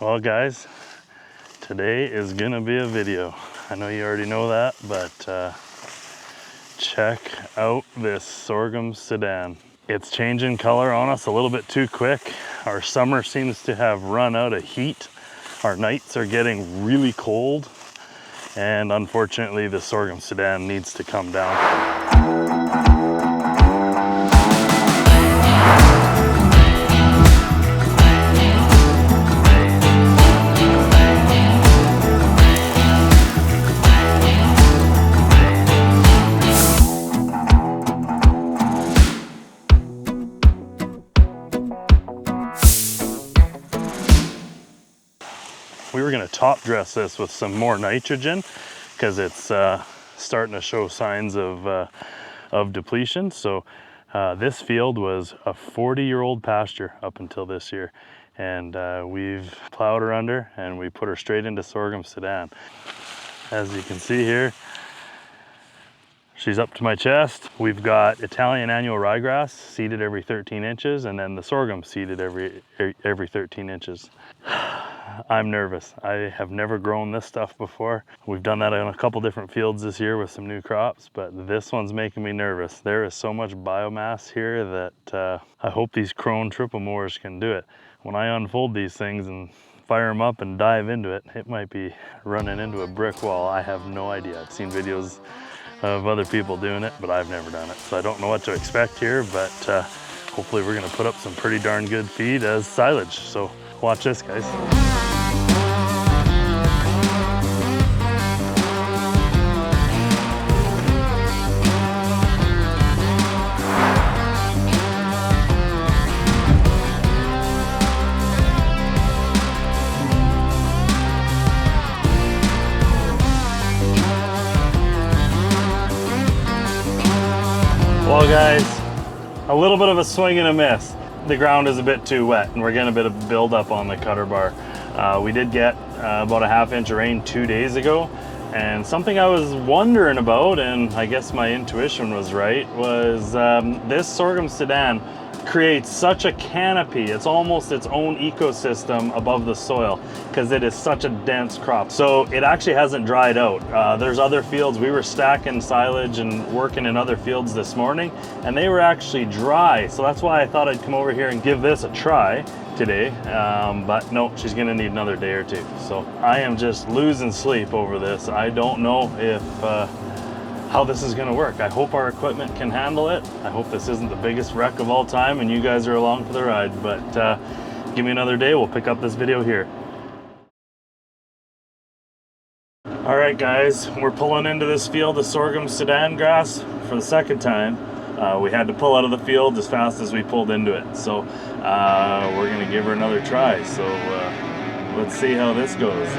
Well guys, today is gonna be a video. I know you already know that, but check out this sorghum Sudan. It's changing color on us a little bit too quick. Our summer seems to have run out of heat. Our nights are getting really cold, and unfortunately the sorghum Sudan needs to come down. We were going to top dress this with some more nitrogen because it's starting to show signs of depletion. So this field was a 40-year-old pasture up until this year, and we've plowed her under and we put her straight into sorghum Sudan. As you can see here, she's up to my chest. We've got Italian annual ryegrass seeded every 13 inches, and then the sorghum seeded every 13 inches. I'm nervous. I have never grown this stuff before. We've done that on a couple different fields this year with some new crops, but this one's making me nervous. There is so much biomass here that I hope these Krone triple mowers can do it. When I unfold these things and fire them up and dive into it, it might be running into a brick wall. I have no idea. I've seen videos of other people doing it, but I've never done it. So I don't know what to expect here, but hopefully we're gonna put up some pretty darn good feed as silage. So watch this, guys. Well guys, a little bit of a swing and a miss. The ground is a bit too wet and we're getting a bit of buildup on the cutter bar. We did get about a ½ inch of rain 2 days ago, and something I was wondering about, and I guess my intuition was right, was this sorghum Sudan creates such a canopy. It's almost its own ecosystem above the soil because it is such a dense crop. So it actually hasn't dried out. There's other fields. We were stacking silage and working in other fields this morning, and they were actually dry. So that's why I thought I'd come over here and give this a try today. But no, she's gonna need another day or two. So I am just losing sleep over this. I don't know if how this is going to work. I hope our equipment can handle it. I hope this isn't the biggest wreck of all time and you guys are along for the ride, but give me another day, we'll pick up this video here. All right guys, we're pulling into this field of sorghum Sudan grass for the second time. We had to pull out of the field as fast as we pulled into it, so we're going to give her another try. So let's see how this goes.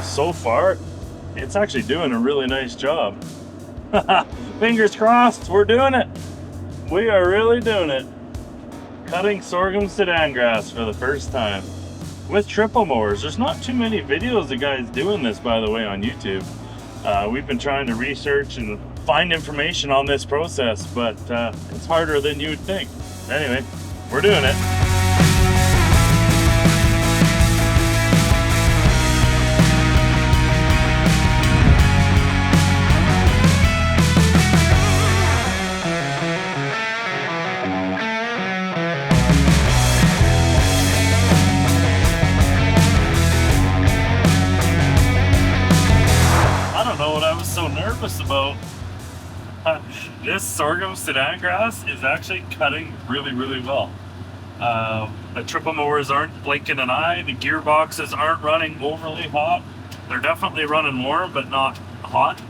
So far, it's actually doing a really nice job. Fingers crossed, we're doing it. We are really doing it. Cutting sorghum Sudan grass for the first time with triple mowers. There's not too many videos of guys doing this, by the way, on YouTube. We've been trying to research and find information on this process, but it's harder than you'd think. Anyway, we're doing it. About this sorghum Sudan grass is actually cutting really well. The triple mowers aren't blinking an eye. The gearboxes aren't running overly hot. They're definitely running warm, but not hot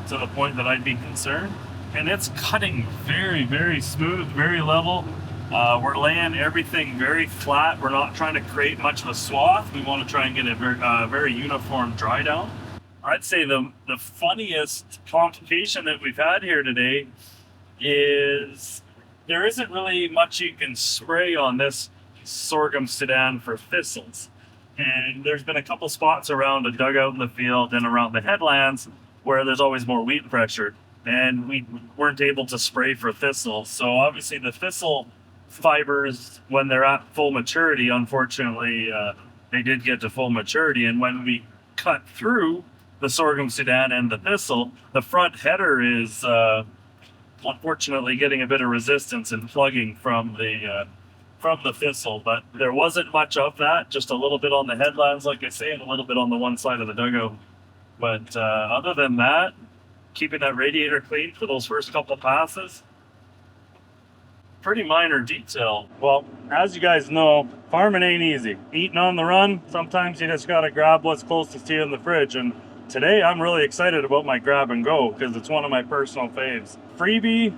to the point that I'd be concerned. And it's cutting very smooth, very level. We're laying everything very flat. We're not trying to create much of a swath. We want to try and get a very uniform dry down. I'd say the funniest complication that we've had here today is there isn't really much you can spray on this sorghum Sudan for thistles. And there's been a couple spots around a dugout in the field and around the headlands where there's always more weed pressure. And we weren't able to spray for thistles. So obviously the thistle fibers, when they're at full maturity, unfortunately, they did get to full maturity. And when we cut through the sorghum Sudan and the thistle, the front header is unfortunately getting a bit of resistance and plugging from the thistle. But there wasn't much of that, just a little bit on the headlands, like I say, and a little bit on the one side of the dugout. But other than that, keeping that radiator clean for those first couple passes, pretty minor detail. Well, as you guys know, farming ain't easy. Eating on the run, sometimes you just gotta grab what's closest to you in the fridge. And today I'm really excited about my grab and go because it's one of my personal faves. Freybe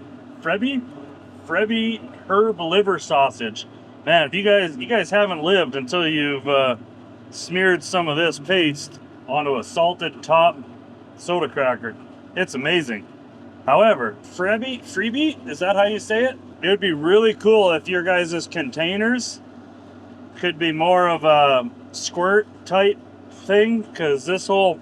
herb liver sausage. Man, if you guys haven't lived until you've smeared some of this paste onto a salted top soda cracker, it's amazing. However, freybe, is that how you say it? It would be really cool if your guys' containers could be more of a squirt type thing, because this whole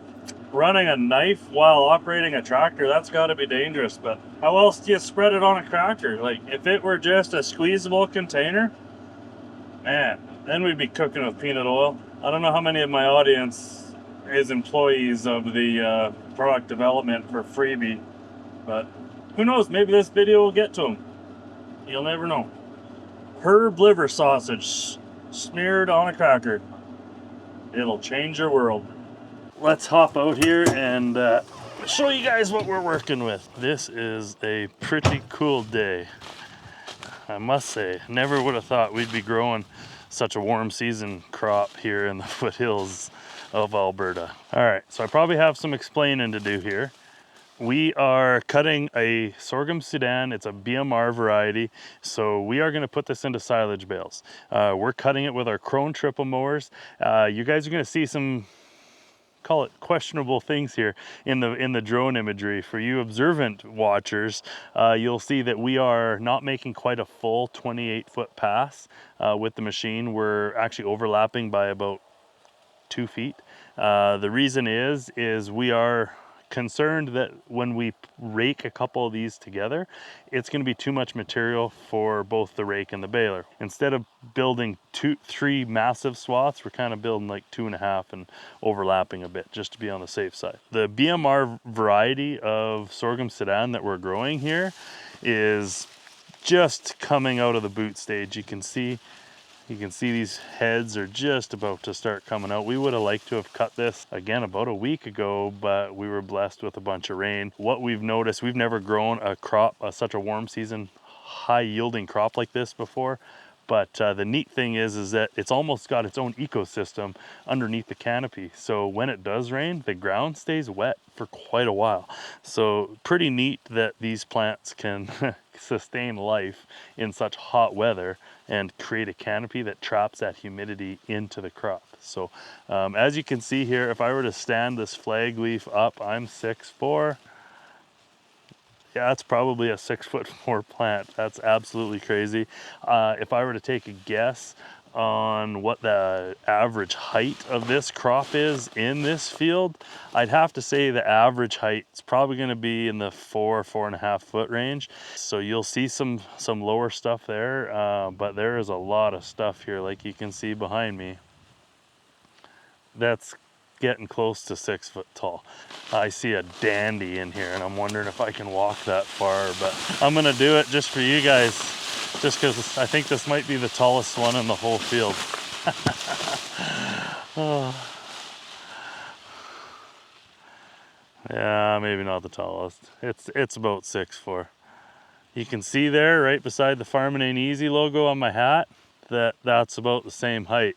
running a knife while operating a tractor, that's got to be dangerous. But how else do you spread it on a cracker? Like, if it were just a squeezable container, man, then we'd be cooking with peanut oil. I don't know how many of my audience is employees of the product development for Freybe, but who knows, maybe this video will get to them. You'll never know. Herb liver sausage smeared on a cracker. It'll change your world. Let's hop out here and show you guys what we're working with. This is a pretty cool day, I must say. Never would have thought we'd be growing such a warm season crop here in the foothills of Alberta. All right, so I probably have some explaining to do here. We are cutting a sorghum Sudan. It's a BMR variety. So we are gonna put this into silage bales. We're cutting it with our Krone triple mowers. You guys are gonna see some, call it questionable things here in the drone imagery. For you observant watchers, you'll see that we are not making quite a full 28-foot pass with the machine. We're actually overlapping by about 2 feet. The reason is we are concerned that when we rake a couple of these together, it's going to be too much material for both the rake and the baler. Instead of building 3 massive swaths, we're kind of building like 2.5 and overlapping a bit just to be on the safe side. The BMR variety of sorghum Sudan that we're growing here is just coming out of the boot stage. You can see these heads are just about to start coming out. We would have liked to have cut this again about a week ago, but we were blessed with a bunch of rain. What we've noticed, we've never grown a crop, such a warm season, high yielding crop like this before. But the neat thing is that it's almost got its own ecosystem underneath the canopy. So when it does rain, the ground stays wet for quite a while. So pretty neat that these plants can sustain life in such hot weather and create a canopy that traps that humidity into the crop. So as you can see here, if I were to stand this flag leaf up, I'm 6'4". Yeah, that's probably a 6'4" plant. That's absolutely crazy. If I were to take a guess on what the average height of this crop is in this field, I'd have to say the average height is probably going to be in the 4.5 foot range. So you'll see some lower stuff there, but there is a lot of stuff here, like you can see behind me. That's getting close to 6 foot tall. I see a dandy in here and I'm wondering if I can walk that far, but I'm gonna do it just for you guys, just because I think this might be the tallest one in the whole field. Oh. Yeah, maybe not the tallest. It's about 6'4". You can see there right beside the Farming Ain't Easy logo on my hat that's about the same height.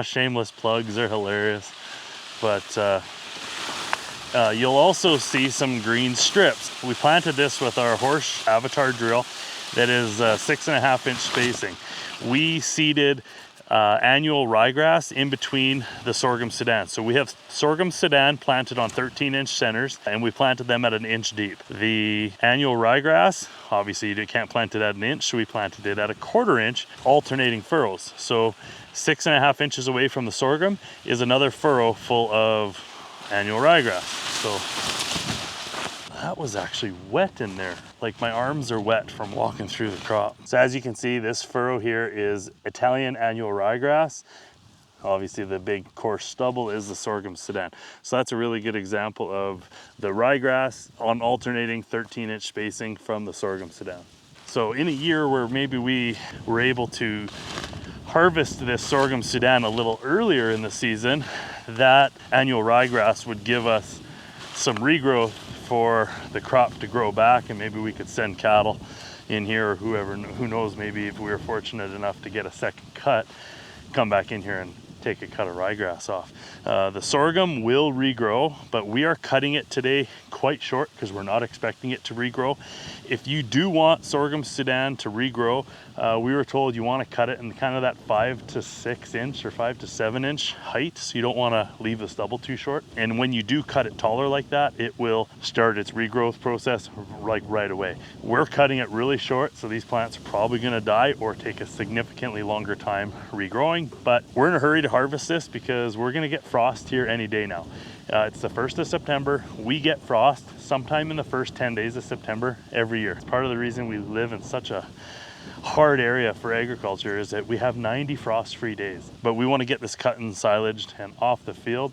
Shameless plugs, they're hilarious. But you'll also see some green strips. We planted this with our horse avatar drill that is 6.5 inch spacing. We seeded annual ryegrass in between the sorghum Sudan. So we have sorghum Sudan planted on 13-inch centers, and we planted them at 1 inch deep. The annual ryegrass, obviously you can't plant it at 1 inch, so we planted it at 1/4 inch, alternating furrows. So 6.5 inches away from the sorghum is another furrow full of annual ryegrass. So that was actually wet in there. Like my arms are wet from walking through the crop. So as you can see, this furrow here is Italian annual ryegrass. Obviously the big coarse stubble is the sorghum Sudan. So that's a really good example of the ryegrass on alternating 13-inch spacing from the sorghum Sudan. So in a year where maybe we were able to harvest this sorghum Sudan a little earlier in the season, that annual ryegrass would give us some regrowth for the crop to grow back, and maybe we could send cattle in here, or whoever, who knows, maybe if we were fortunate enough to get a second cut, come back in here and take a cut of ryegrass off. The sorghum will regrow, but we are cutting it today quite short because we're not expecting it to regrow. If you do want sorghum Sudan to regrow, we were told you want to cut it in kind of that 5 to 6 inch or 5 to 7 inch height, so you don't want to leave the stubble too short. And when you do cut it taller like that, it will start its regrowth process like right away. We're cutting it really short, so these plants are probably going to die or take a significantly longer time regrowing, but we're in a hurry to harvest this because we're going to get frost here any day now. It's the 1st of September. We get frost sometime in the first 10 days of September every year. It's part of the reason we live in such a hard area for agriculture, is that we have 90 frost-free days. But we want to get this cut and silaged and off the field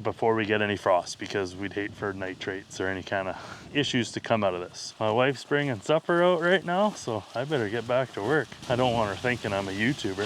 before we get any frost, because we'd hate for nitrates or any kind of issues to come out of this. My wife's bringing supper out right now, so I better get back to work. I don't want her thinking I'm a YouTuber,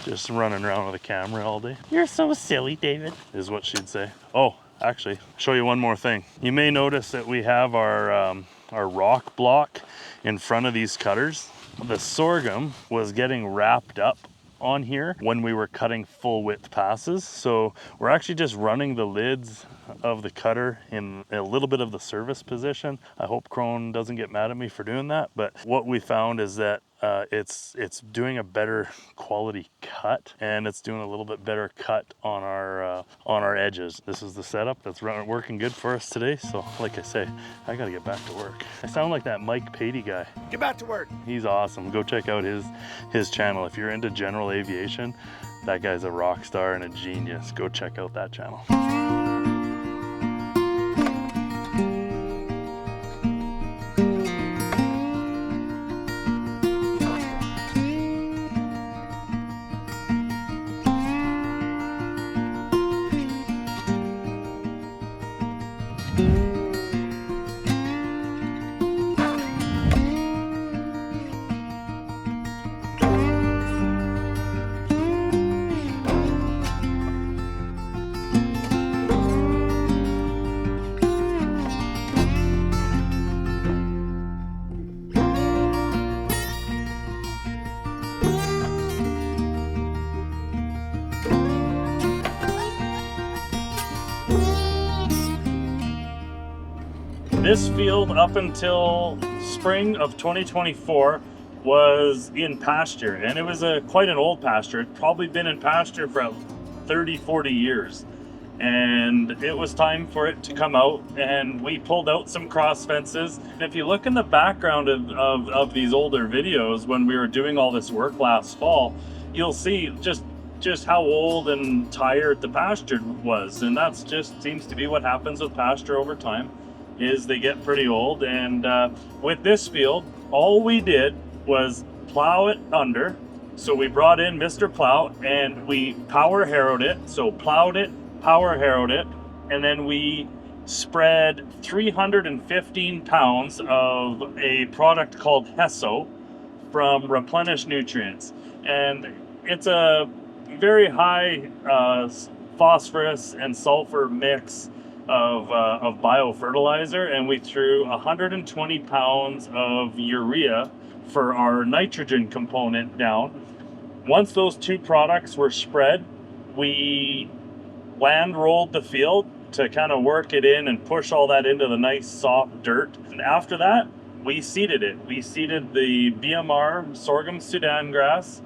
just running around with a camera all day. You're so silly, David, is what she'd say. Oh, actually, show you one more thing. You may notice that we have our rock block in front of these cutters. The sorghum was getting wrapped up on here when we were cutting full width passes. So we're actually just running the lids of the cutter in a little bit of the service position. I hope Krone doesn't get mad at me for doing that, but what we found is that it's doing a better quality cut, and it's doing a little bit better cut on our edges. This is the setup that's working good for us today. So like I say, I gotta get back to work. I sound like that Mike Patey guy. Get back to work. He's awesome. Go check out his channel. If you're into general aviation, that guy's a rock star and a genius. Go check out that channel. This field up until spring of 2024 was in pasture, and it was quite an old pasture. It'd probably been in pasture for 30, 40 years. And it was time for it to come out, and we pulled out some cross fences. And if you look in the background of these older videos when we were doing all this work last fall, you'll see just how old and tired the pasture was. And that's just seems to be what happens with pasture over time, is they get pretty old. And with this field, all we did was plow it under. So we brought in Mr. Plow and we power harrowed it. So plowed it, power harrowed it, and then we spread 315 pounds of a product called Hesso from Replenishnutrients. And it's a very high phosphorus and sulfur mix of biofertilizer, and we threw 120 pounds of urea for our nitrogen component down. Once those two products were spread, we land rolled the field to kind of work it in and push all that into the nice soft dirt. And after that, we seeded it. We seeded the BMR sorghum Sudan grass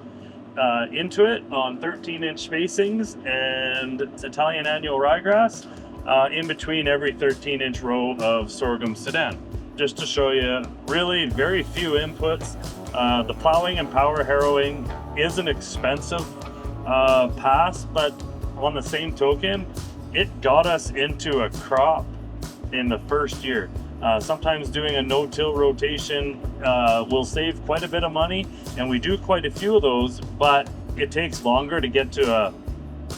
into it on 13-inch spacings, and it's Italian annual ryegrass in between every 13-inch row of sorghum Sudan. Just to show you, really very few inputs. The plowing and power harrowing is an expensive pass, but on the same token, it got us into a crop in the first year. Sometimes doing a no-till rotation will save quite a bit of money, and we do quite a few of those, but it takes longer to get to a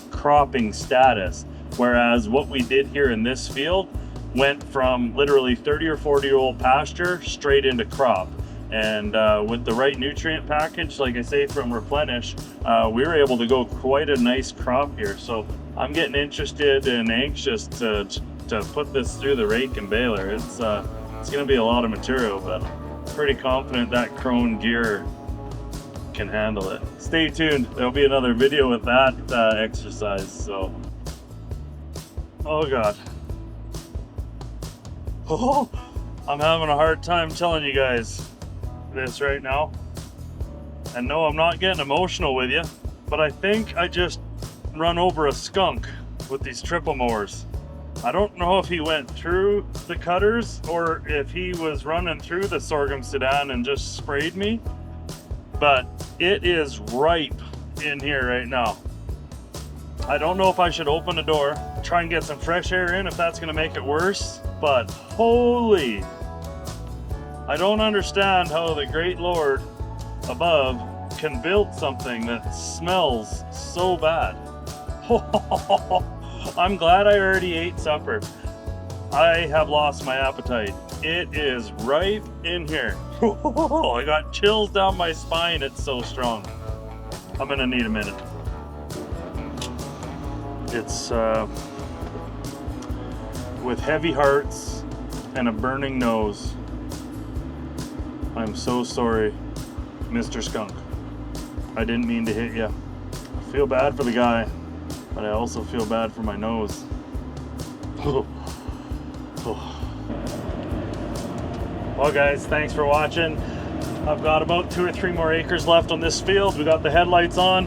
cropping status. Whereas what we did here in this field went from literally 30 or 40-year-old pasture straight into crop. And with the right nutrient package, like I say, from Replenish, we were able to go quite a nice crop here. So I'm getting interested and anxious to put this through the rake and baler. It's going to be a lot of material, but I'm pretty confident that Krone gear can handle it. Stay tuned. There'll be another video with that exercise. So, oh God. Oh, I'm having a hard time telling you guys this right now. And no, I'm not getting emotional with you, but I think I just run over a skunk with these triple mowers. I don't know if he went through the cutters or if he was running through the sorghum Sudan and just sprayed me, but it is ripe in here right now. I don't know if I should open the door, try and get some fresh air in, if that's going to make it worse, but holy, I don't understand how the great Lord above can build something that smells so bad. I'm glad I already ate supper. I have lost my appetite. It is right in here. I got chills down my spine. It's so strong. I'm gonna need a minute. It's with heavy hearts and a burning nose. I'm so sorry, Mr. Skunk. I didn't mean to hit you. I feel bad for the guy, but I also feel bad for my nose. Well guys, thanks for watching. I've got about 2 or 3 more acres left on this field. We got the headlights on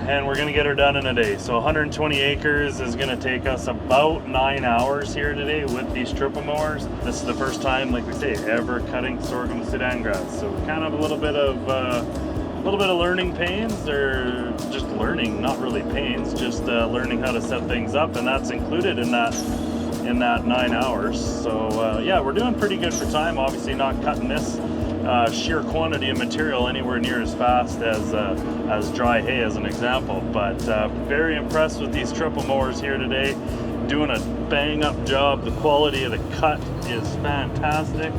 and we're gonna get her done in a day. So 120 acres is gonna take us about 9 hours here today with these triple mowers. This is the first time, like we say, ever cutting sorghum Sudan grass. So kind of a little bit of learning pains, or just learning, not really pains, just learning how to set things up, and that's included in that 9 hours. So yeah, we're doing pretty good for time. Obviously not cutting this sheer quantity of material anywhere near as fast as dry hay, as an example, but very impressed with these triple mowers here today. Doing a bang up job. The quality of the cut is fantastic.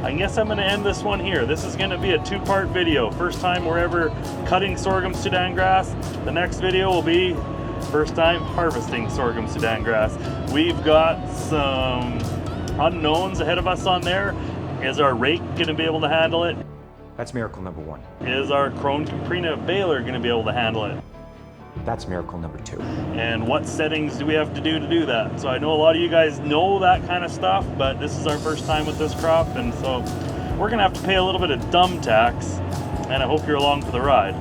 I guess I'm going to end this one here. This is going to be a 2-part video. First time we're ever cutting sorghum Sudan grass. The next video will be first time harvesting sorghum Sudan grass. We've got some unknowns ahead of us on there. Is our rake going to be able to handle it? That's miracle number 1. Is our krone.na baler going to be able to handle it? That's miracle number 2. And what settings do we have to do that? So I know a lot of you guys know that kind of stuff, but this is our first time with this crop, and so we're gonna have to pay a little bit of dumb tax, and I hope you're along for the ride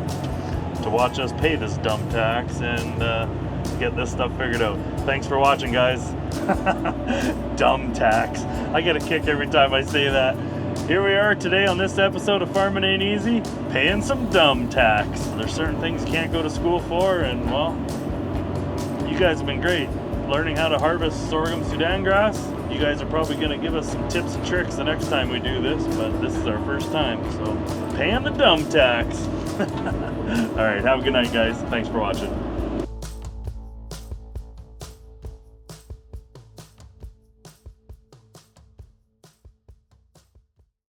to watch us pay this dumb tax and get this stuff figured out. Thanks for watching, guys. Dumb tax. I get a kick every time I say that. Here we are today on this episode of Farming Ain't Easy, paying some dumb tax. There's certain things you can't go to school for, and well, you guys have been great learning how to harvest sorghum Sudan grass. You guys are probably going to give us some tips and tricks the next time we do this, but this is our first time, so paying the dumb tax. All right, have a good night, guys. Thanks for watching.